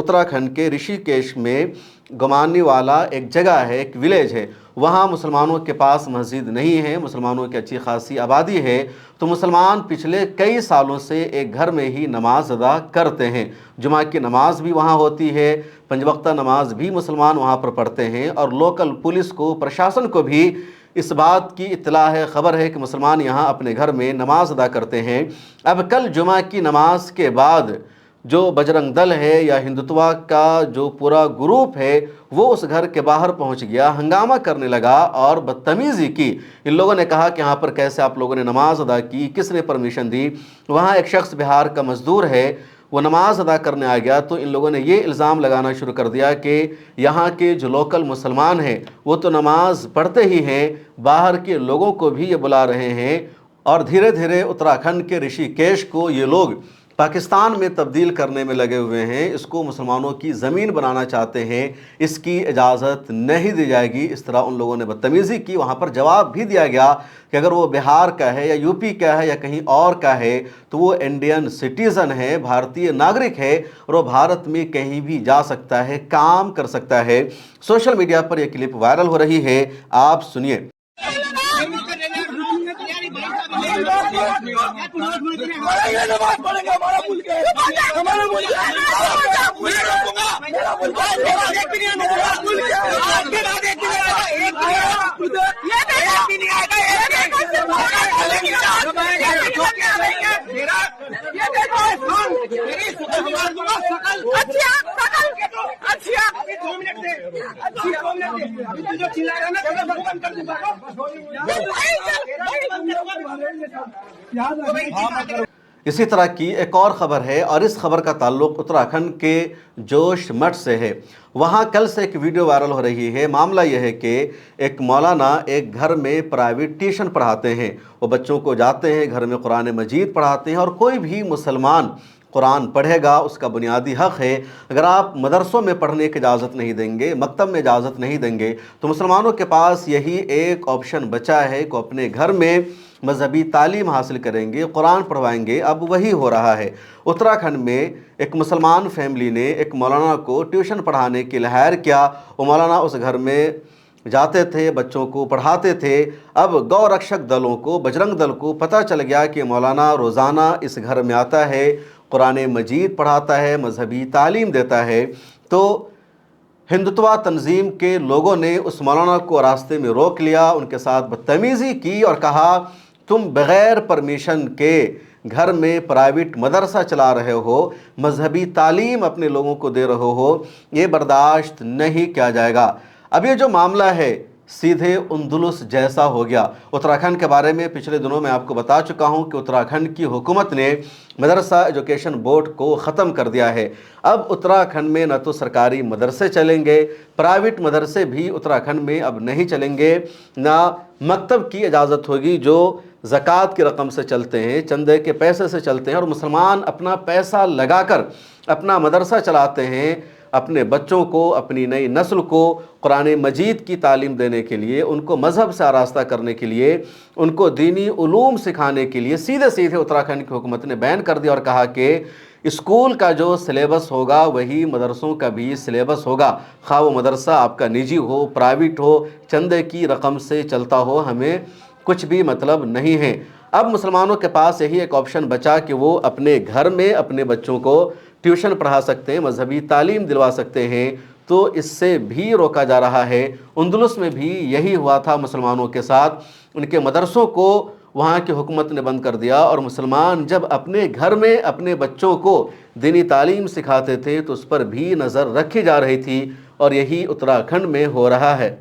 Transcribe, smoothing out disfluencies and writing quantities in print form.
उत्तराखंड के ऋषिकेश में गमानी वाला एक जगह है, एक विलेज है। वहाँ मुसलमानों के पास मस्जिद नहीं है, मुसलमानों की अच्छी खासी आबादी है, तो मुसलमान पिछले कई सालों से एक घर में ही नमाज अदा करते हैं। जुमा की नमाज भी वहाँ होती है, पंज वक्ता नमाज भी मुसलमान वहाँ पर पढ़ते हैं, और लोकल पुलिस को, प्रशासन को भी इस बात की इत्तला है, ख़बर है कि मुसलमान यहाँ अपने घर में नमाज अदा करते हैं। अब कल जुमा की नमाज के बाद जो बजरंग दल है या हिंदुत्व का जो पूरा ग्रुप है वो उस घर के बाहर पहुंच गया, हंगामा करने लगा और बदतमीज़ी की। इन लोगों ने कहा कि यहाँ पर कैसे आप लोगों ने नमाज अदा की, किसने परमिशन दी। वहाँ एक शख्स बिहार का मज़दूर है, वो नमाज अदा करने आ गया, तो इन लोगों ने ये इल्ज़ाम लगाना शुरू कर दिया कि यहाँ के जो लोकल मुसलमान हैं वो तो नमाज पढ़ते ही हैं, बाहर के लोगों को भी ये बुला रहे हैं, और धीरे धीरे उत्तराखंड के ऋषिकेश को ये लोग पाकिस्तान में तब्दील करने में लगे हुए हैं। इसको मुसलमानों की ज़मीन बनाना चाहते हैं, इसकी इजाज़त नहीं दी जाएगी। इस तरह उन लोगों ने बदतमीज़ी की। वहाँ पर जवाब भी दिया गया कि अगर वो बिहार का है या यूपी का है या कहीं और का है तो वो इंडियन सिटीज़न है, भारतीय नागरिक है, और वो भारत में कहीं भी जा सकता है, काम कर सकता है। सोशल मीडिया पर यह क्लिप वायरल हो रही है, आप सुनिए। इसी तरह की एक और ख़बर है, और इस खबर का ताल्लुक़ उत्तराखंड के जोश मठ से है। वहाँ कल से एक वीडियो वायरल हो रही है। मामला यह है कि एक मौलाना एक घर में प्राइवेट ट्यूशन पढ़ाते हैं। वो बच्चों को जाते हैं, घर में कुरान मजीद पढ़ाते हैं, और कोई भी मुसलमान कुरान पढ़ेगा, उसका बुनियादी हक़ है। अगर आप मदरसों में पढ़ने की इजाज़त नहीं देंगे, मकतब में इजाज़त नहीं देंगे, तो मुसलमानों के पास यही एक ऑप्शन बचा है कि अपने घर में मजहबी तालीम हासिल करेंगे, कुरान पढ़वाएंगे। अब वही हो रहा है। उत्तराखंड में एक मुसलमान फैमिली ने एक मौलाना को ट्यूशन पढ़ाने के लिए हायर किया। वो मौलाना उस घर में जाते थे, बच्चों को पढ़ाते थे। अब गौ रक्षक दलों को, बजरंग दल को पता चल गया कि मौलाना रोज़ाना इस घर में आता है, कुरान मजीद पढ़ाता है, मजहबी तालीम देता है। तो हिंदुत्व तंजीम के लोगों ने उस मौलाना को रास्ते में रोक लिया, उनके साथ बदतमीज़ी की और कहा तुम बग़ैर परमिशन के घर में प्राइवेट मदरसा चला रहे हो, मजहबी तालीम अपने लोगों को दे रहे हो, ये बर्दाश्त नहीं किया जाएगा। अब ये जो मामला है सीधे अंदलुस जैसा हो गया। उत्तराखंड के बारे में पिछले दिनों में आपको बता चुका हूं कि उत्तराखंड की हुकूमत ने मदरसा एजुकेशन बोर्ड को ख़त्म कर दिया है। अब उत्तराखंड में न तो सरकारी मदरसे चलेंगे, प्राइवेट मदरसे भी उत्तराखंड में अब नहीं चलेंगे, ना मकतब की इजाज़त होगी जो ज़कात की रकम से चलते हैं, चंदे के पैसे से चलते हैं, और मुसलमान अपना पैसा लगाकर अपना मदरसा चलाते हैं, अपने बच्चों को, अपनी नई नस्ल को कुरान मजीद की तालीम देने के लिए, उनको मज़हब से आरास्ता करने के लिए, उनको दीनी उलूम सिखाने के लिए। सीधे सीधे उत्तराखंड की हुकूमत ने बैन कर दिया और कहा कि स्कूल का जो सिलेबस होगा वही मदरसों का भी सिलेबस होगा। खा वो मदरसा आपका निजी हो, प्राइवेट हो, चंदे की रकम से चलता हो, हमें कुछ भी मतलब नहीं है। अब मुसलमानों के पास यही एक ऑप्शन बचा कि वो अपने घर में अपने बच्चों को ट्यूशन पढ़ा सकते हैं, मजहबी तालीम दिलवा सकते हैं। तो इससे भी रोका जा रहा है। अंदलुस में भी यही हुआ था मुसलमानों के साथ। उनके मदरसों को वहाँ की हुकूमत ने बंद कर दिया, और मुसलमान जब अपने घर में अपने बच्चों को दीनी तालीम सिखाते थे तो उस पर भी नज़र रखी जा रही थी, और यही उत्तराखंड में हो रहा है।